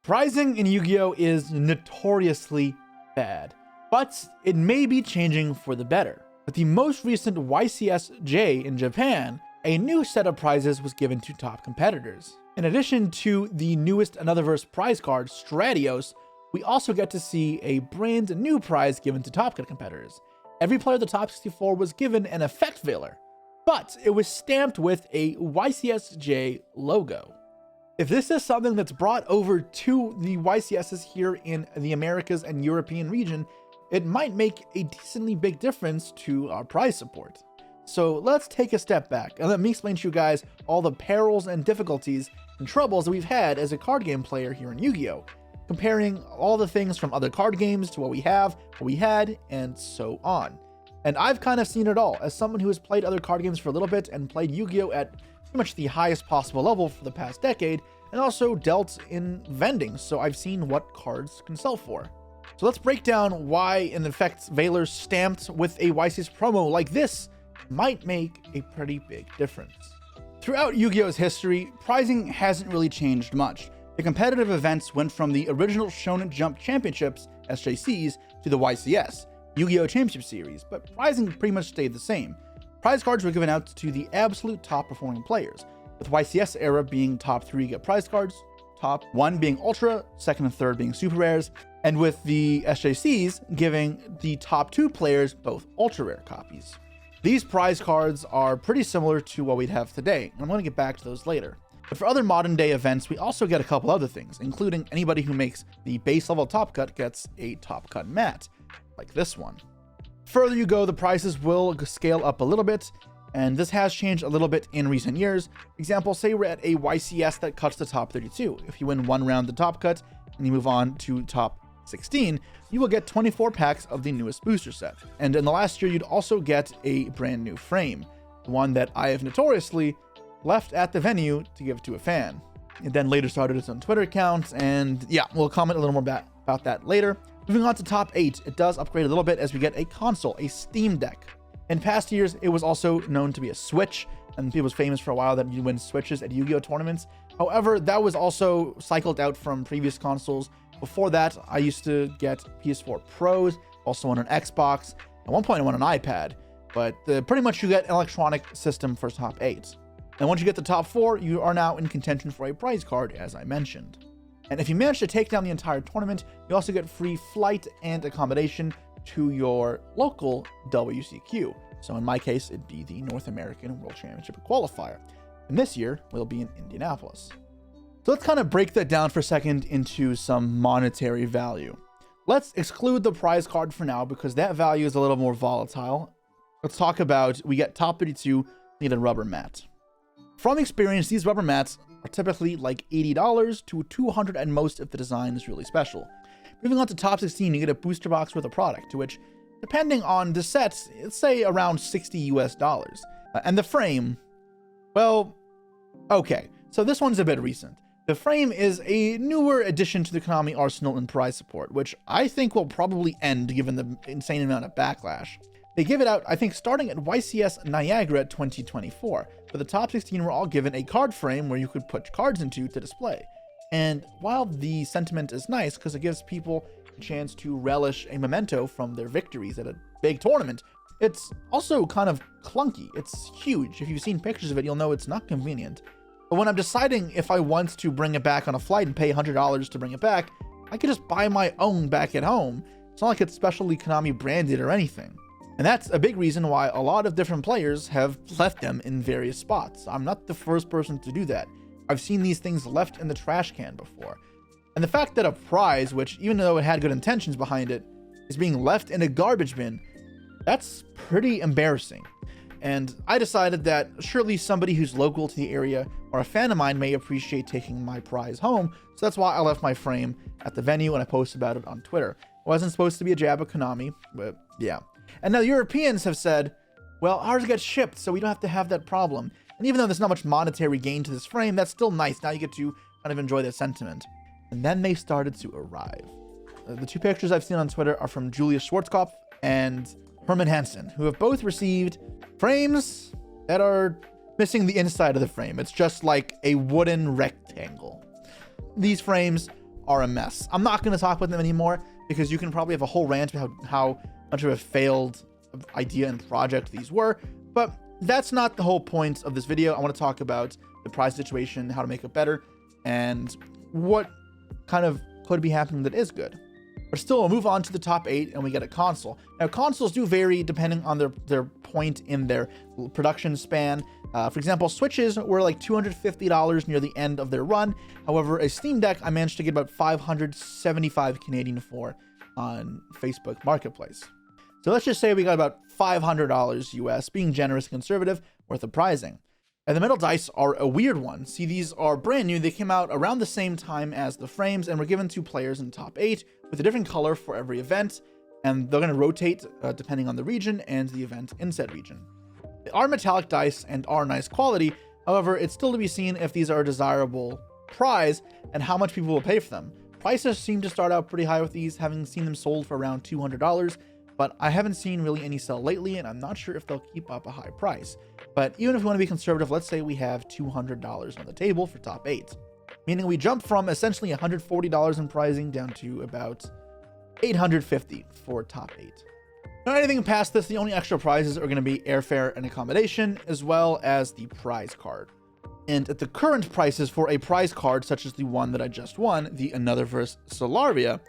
Pricing in Yu-Gi-Oh! Is notoriously bad, but it may be changing for the better. With the most recent YCSJ in Japan, a new set of prizes was given to top competitors. In addition to the newest Anotherverse prize card, Stratios, we also get to see a brand new prize given to Top Cut competitors. Every player of the top 64 was given an Effect Veiler, but it was stamped with a YCSJ logo. If this is something that's brought over to the YCSs here in the Americas and European region, it might make a decently big difference to our prize support. So let's take a step back and let me explain to you guys all the perils and difficulties and troubles that we've had as a card game player here in Yu-Gi-Oh! Comparing all the things from other card games to what we have, what we had, and so on. And I've kind of seen it all as someone who has played other card games for a little bit and played Yu-Gi-Oh! At pretty much the highest possible level for the past decade, and also dealt in vending, so I've seen what cards can sell for. So let's break down why an Effect Veiler stamped with a YCS promo like this might make a pretty big difference. Throughout Yu-Gi-Oh!'s history, pricing hasn't really changed much. The competitive events went from the original Shonen Jump Championships, SJCs, to the YCS, Yu-Gi-Oh! Championship Series, but pricing pretty much stayed the same. Prize cards were given out to the absolute top performing players, with YCS era being top 3 get prize cards, top 1 being Ultra, 2nd and 3rd being Super Rares, and with the SJCs giving the top 2 players both Ultra Rare copies. These prize cards are pretty similar to what we'd have today, and I'm going to get back to those later. But for other modern day events, we also get a couple other things, including anybody who makes the base level Top Cut gets a Top Cut mat, like this one. Further you go, the prices will scale up a little bit, and this has changed a little bit in recent years. Example, say we're at a YCS that cuts the top 32. If you win one round the Top Cut, and you move on to top 16, you will get 24 packs of the newest booster set. And in the last year, you'd also get a brand new frame, one that I have notoriously left at the venue to give to a fan. It then later started its own Twitter account, and yeah, we'll comment a little more about that later. Moving on to top 8, it does upgrade a little bit as we get a console, a Steam Deck. In past years, it was also known to be a Switch, and people was famous for a while that you win Switches at Yu-Gi-Oh! Tournaments. However, that was also cycled out from previous consoles. Before that, I used to get PS4 Pros, also on an Xbox. At one point, I won an iPad, but pretty much you get an electronic system for top 8. And once you get the top 4, you are now in contention for a prize card, as I mentioned. And if you manage to take down the entire tournament, you also get free flight and accommodation to your local WCQ. So in my case, it'd be the North American World Championship qualifier. And this year, we'll be in Indianapolis. So let's kind of break that down for a second into some monetary value. Let's exclude the prize card for now because that value is a little more volatile. Let's talk about, we get top 32, need a rubber mat. From experience, these rubber mats are typically like $80 to $200 at most if the design is really special. Moving on to top 16, you get a booster box worth of product, to which, depending on the sets, it's say around $60 US. And the frame, well, okay, so this one's a bit recent. The frame is a newer addition to the Konami arsenal in prize support, which I think will probably end given the insane amount of backlash. They give it out, I think, starting at YCS Niagara 2024, but the top 16 were all given a card frame where you could put cards into to display. And while the sentiment is nice because it gives people a chance to relish a memento from their victories at a big tournament, it's also kind of clunky. It's huge. If you've seen pictures of it, you'll know it's not convenient. But when I'm deciding if I want to bring it back on a flight and pay $100 to bring it back, I could just buy my own back at home. It's not like it's specially Konami branded or anything. And that's a big reason why a lot of different players have left them in various spots. I'm not the first person to do that. I've seen these things left in the trash can before. And the fact that a prize, which even though it had good intentions behind it, is being left in a garbage bin, that's pretty embarrassing. And I decided that surely somebody who's local to the area or a fan of mine may appreciate taking my prize home, so that's why I left my frame at the venue and I posted about it on Twitter. It wasn't supposed to be a jab at Konami, but yeah. And now Europeans have said, well, ours gets shipped, so we don't have to have that problem. And even though there's not much monetary gain to this frame, that's still nice. Now you get to kind of enjoy that sentiment. And then they started to arrive. The two pictures I've seen on Twitter are from Julius Schwarzkopf and Herman Hansen, who have both received frames that are missing the inside of the frame. It's just like a wooden rectangle. These frames are a mess. I'm not going to talk about them anymore because you can probably have a whole rant about how much of a failed idea and project these were, but that's not the whole point of this video. I want to talk about the prize situation, how to make it better, and what kind of could be happening that is good. But still, we'll move on to the top 8 and we get a console. Now, consoles do vary depending on their point in their production span. For example, Switches were like $250 near the end of their run. However, a Steam Deck I managed to get about 575 Canadian for on Facebook Marketplace. So let's just say we got about $500 US, being generous and conservative, worth of prizing. And the metal dice are a weird one. See, these are brand new. They came out around the same time as the frames and were given to players in the top 8 with a different color for every event. And they're going to rotate depending on the region and the event in said region. They are metallic dice and are nice quality. However, it's still to be seen if these are a desirable prize and how much people will pay for them. Prices seem to start out pretty high with these, having seen them sold for around $200. But I haven't seen really any sell lately, and I'm not sure if they'll keep up a high price. But even if we want to be conservative, let's say we have $200 on the table for top 8, meaning we jump from essentially $140 in pricing down to about $850 for top 8. Now, anything past this, the only extra prizes are going to be airfare and accommodation, as well as the prize card. And at the current prices for a prize card, such as the one that I just won, the Another Verse Solaria,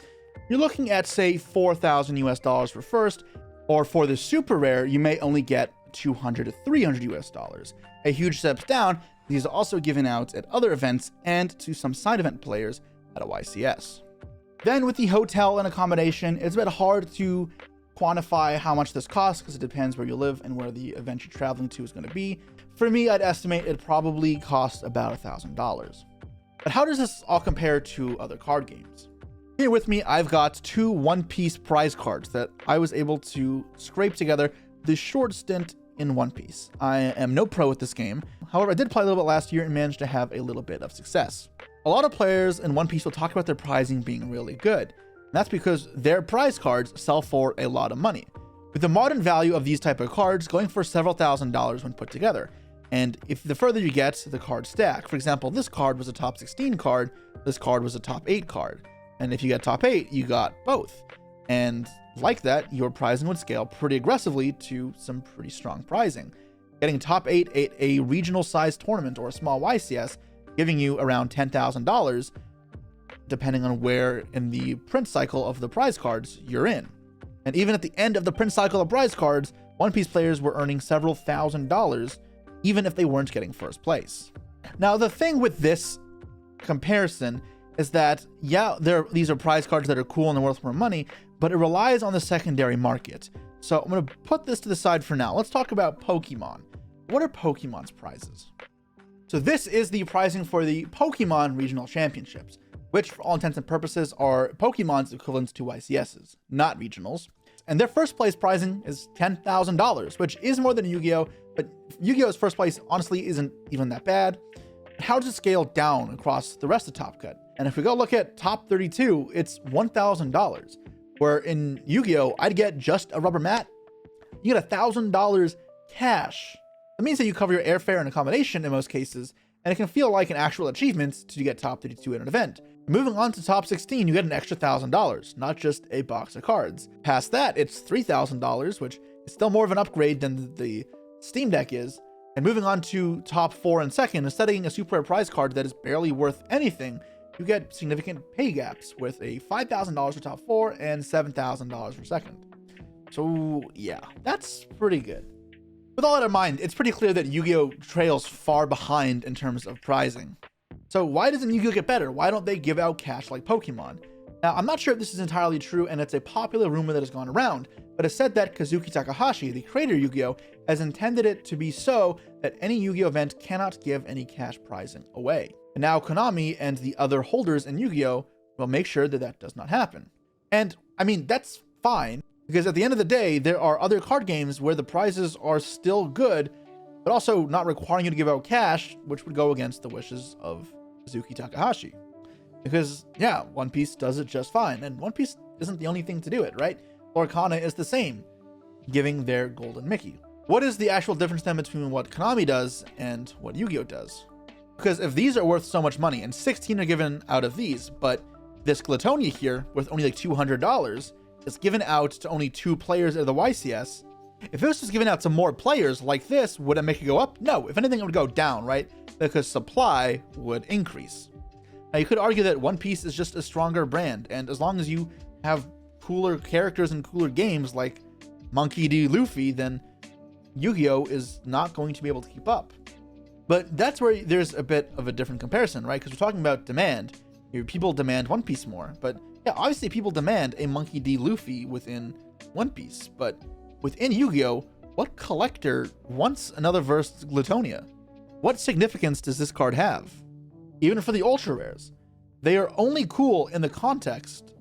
you're looking at, say, $4,000 US for first, or for the super rare, you may only get $200 to $300 US. A huge step down. These are also given out at other events and to some side event players at a YCS. Then with the hotel and accommodation, it's a bit hard to quantify how much this costs because it depends where you live and where the event you're traveling to is going to be. For me, I'd estimate it probably costs about $1,000. But how does this all compare to other card games? Here with me, I've got 2 one-piece prize cards that I was able to scrape together with a short stint in One Piece. I am no pro at this game. However, I did play a little bit last year and managed to have a little bit of success. A lot of players in One Piece will talk about their prizing being really good. And that's because their prize cards sell for a lot of money, with the modern value of these type of cards going for several $1,000s when put together. And if the further you get, the cards stack. For example, this card was a top 16 card. This card was a top 8 card. And if you get top 8, you got both. And like that, your prizing would scale pretty aggressively to some pretty strong prizing. Getting top 8 at a regional sized tournament or a small YCS, giving you around $10,000, depending on where in the print cycle of the prize cards you're in. And even at the end of the print cycle of prize cards, One Piece players were earning several $1,000s, even if they weren't getting first place. Now, the thing with this comparison is that, yeah, these are prize cards that are cool and they're worth more money, but it relies on the secondary market. So I'm going to put this to the side for now. Let's talk about Pokemon. What are Pokemon's prizes? So this is the pricing for the Pokemon Regional Championships, which for all intents and purposes are Pokemon's equivalents to YCS's, not regionals. And their first place pricing is $10,000, which is more than Yu-Gi-Oh!, but Yu-Gi-Oh's first place honestly isn't even that bad. How does it scale down across the rest of Top Cut? And if we go look at top 32, it's $1,000. Where in Yu-Gi-Oh, I'd get just a rubber mat. You get $1,000 cash. That means that you cover your airfare and accommodation in most cases, and it can feel like an actual achievement to get top 32 at an event. Moving on to top 16, you get an extra $1,000, not just a box of cards. Past that, it's $3,000, which is still more of an upgrade than the Steam Deck is. And moving on to top 4 and second, instead of getting a super rare prize card that is barely worth anything, you get significant pay gaps with a $5,000 for top 4 and $7,000 for second. So yeah, that's pretty good. With all that in mind, it's pretty clear that Yu-Gi-Oh! Trails far behind in terms of prizing. So why doesn't Yu-Gi-Oh! Get better? Why don't they give out cash like Pokemon? Now, I'm not sure if this is entirely true, and it's a popular rumor that has gone around, but it's said that Kazuki Takahashi, the creator of Yu-Gi-Oh!, has intended it to be so that any Yu-Gi-Oh! Event cannot give any cash prizing away. And now Konami and the other holders in Yu-Gi-Oh! Will make sure that that does not happen. And, I mean, that's fine, because at the end of the day, there are other card games where the prizes are still good, but also not requiring you to give out cash, which would go against the wishes of Kazuki Takahashi. Because, yeah, One Piece does it just fine, and One Piece isn't the only thing to do it, right? Lorcana is the same, giving their Golden Mickey. What is the actual difference then between what Konami does and what Yu-Gi-Oh! Does? Because if these are worth so much money, and 16 are given out of these, but this Glatonia here, with only like $200, is given out to only 2 players of the YCS. If this was given out to more players like this, would it make it go up? No. If anything, it would go down, right? Because supply would increase. Now, you could argue that One Piece is just a stronger brand, and as long as you have cooler characters and cooler games like Monkey D. Luffy, then Yu-Gi-Oh! Is not going to be able to keep up. But that's where there's a bit of a different comparison, right? Because we're talking about demand. People demand One Piece more. But yeah, obviously people demand a Monkey D. Luffy within One Piece. But within Yu-Gi-Oh!, what collector wants another verse Glatonia? What significance does this card have? Even for the ultra rares, they are only cool in the context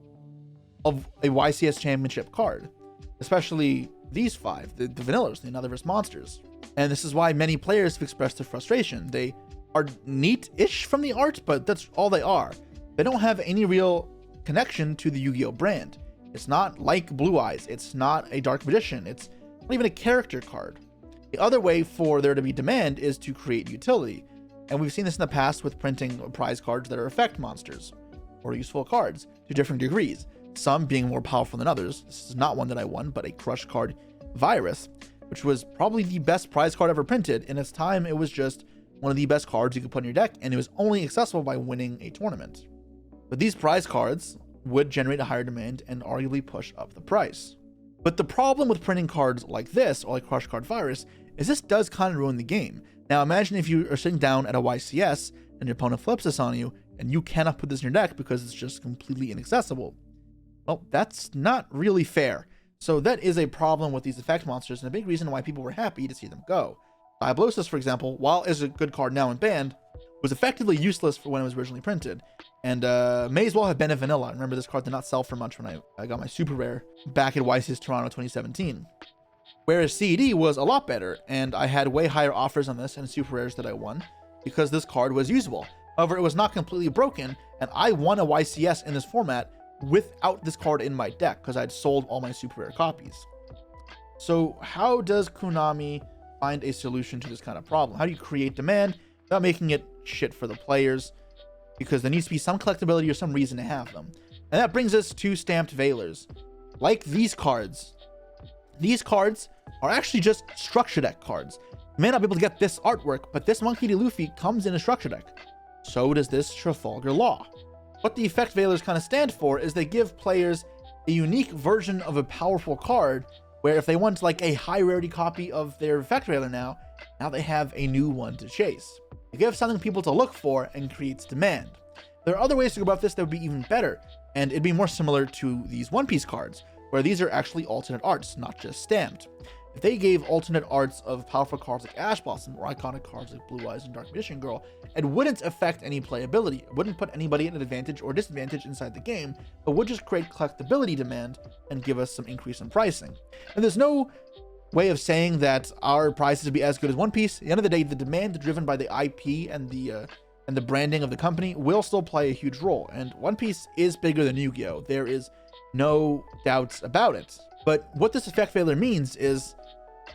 of a YCS championship card, especially these 5, the vanillas, the Anotherverse monsters. And this is why many players have expressed their frustration. They are neat-ish from the art, but that's all they are. They don't have any real connection to the Yu-Gi-Oh! Brand. It's not like Blue Eyes. It's not a Dark Magician. It's not even a character card. The other way for there to be demand is to create utility. And we've seen this in the past with printing prize cards that are effect monsters or useful cards to different degrees, some being more powerful than others. This is not one that I won, but a crush card Virus, which was probably the best prize card ever printed. In its time, it was just one of the best cards you could put in your deck, and it was only accessible by winning a tournament. But these prize cards would generate a higher demand and arguably push up the price. But the problem with printing cards like this, or like Crush Card Virus, is this does kind of ruin the game. Now imagine if you are sitting down at a YCS and your opponent flips this on you, and you cannot put this in your deck because it's just completely inaccessible. Well, that's not really fair. So that is a problem with these effect monsters, and a big reason why people were happy to see them go. Diablosis, for example, while is a good card now in banned, was effectively useless for when it was originally printed, and may as well have been a vanilla. Remember, this card did not sell for much when I got my super rare back at YCS Toronto 2017. Whereas CED was a lot better, and I had way higher offers on this and super rares that I won because this card was usable. However, it was not completely broken, and I won a YCS in this format without this card in my deck because I'd sold all my super rare copies. So how does Konami find a solution to this kind of problem? How do you create demand without making it shit for the players? Because there needs to be some collectability or some reason to have them. And that brings us to stamped Veilers. Like these cards are actually just structure deck cards. You may not be able to get this artwork, but this Monkey D. Luffy comes in a structure deck. So does this Trafalgar Law. What the Effect Veilers kind of stand for is they give players a unique version of a powerful card, where if they want like a high rarity copy of their Effect Veiler now they have a new one to chase. It gives something people to look for and creates demand. There are other ways to go about this that would be even better, and it'd be more similar to these One Piece cards, where these are actually alternate arts, not just stamped. If they gave alternate arts of powerful cards like Ash Blossom or iconic cards like Blue Eyes and Dark Magician Girl, it wouldn't affect any playability. It wouldn't put anybody at an advantage or disadvantage inside the game, but would just create collectability demand and give us some increase in pricing. And there's no way of saying that our prices would be as good as One Piece. At the end of the day, the demand driven by the IP and the branding of the company will still play a huge role. And One Piece is bigger than Yu-Gi-Oh! There is no doubts about it. But what this Effect Veiler means is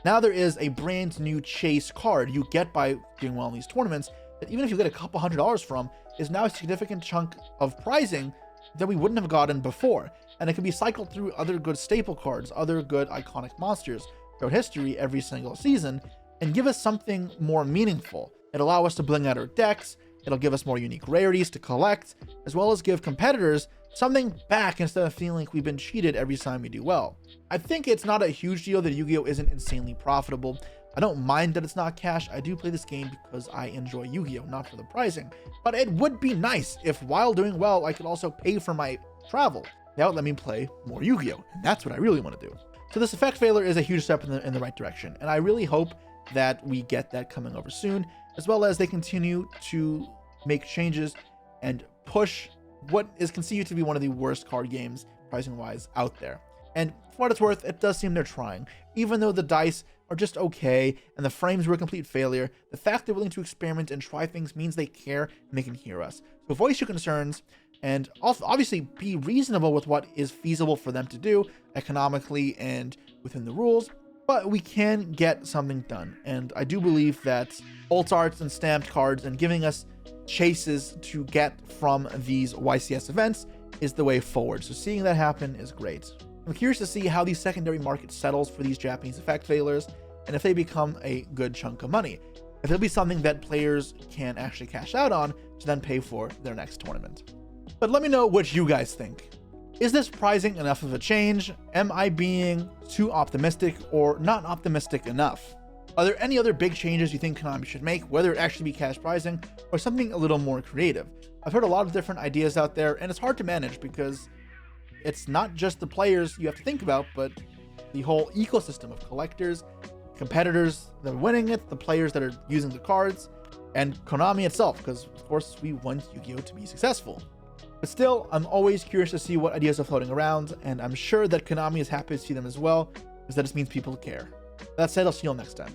now there is a brand new chase card you get by doing well in these tournaments that even if you get a couple $100s from, is now a significant chunk of pricing that we wouldn't have gotten before. And it can be cycled through other good staple cards, other good iconic monsters throughout history every single season, and give us something more meaningful. It'll allow us to bling out our decks, it'll give us more unique rarities to collect, as well as give competitors something back instead of feeling like we've been cheated every time we do well. I think it's not a huge deal that Yu-Gi-Oh! Isn't insanely profitable. I don't mind that it's not cash. I do play this game because I enjoy Yu-Gi-Oh!, not for the pricing. But it would be nice if while doing well, I could also pay for my travel. That would let me play more Yu-Gi-Oh! And that's what I really want to do. So this Effect Veiler is a huge step in the right direction. And I really hope that we get that coming over soon, as well as they continue to make changes and push what is conceived to be one of the worst card games pricing wise out there. And for what it's worth, it does seem they're trying. Even though the dice are just okay and the frames were a complete failure, the fact they're willing to experiment and try things means they care and they can hear us. So voice your concerns and also obviously be reasonable with what is feasible for them to do economically and within the rules, but we can get something done. And I do believe that alt arts and stamped cards and giving us chases to get from these YCS events is the way forward. So seeing that happen is great. I'm curious to see how the secondary market settles for these Japanese effect veilers, and if they become a good chunk of money. If it'll be something that players can actually cash out on to then pay for their next tournament. But let me know what you guys think. Is this pricing enough of a change? Am I being too optimistic or not optimistic enough? Are there any other big changes you think Konami should make, whether it actually be cash pricing or something a little more creative? I've heard a lot of different ideas out there, and it's hard to manage because it's not just the players you have to think about, but the whole ecosystem of collectors, competitors that are winning it, the players that are using the cards, and Konami itself, because of course we want Yu-Gi-Oh to be successful. But still, I'm always curious to see what ideas are floating around, and I'm sure that Konami is happy to see them as well, because that just means people care. That said, I'll see you all next time.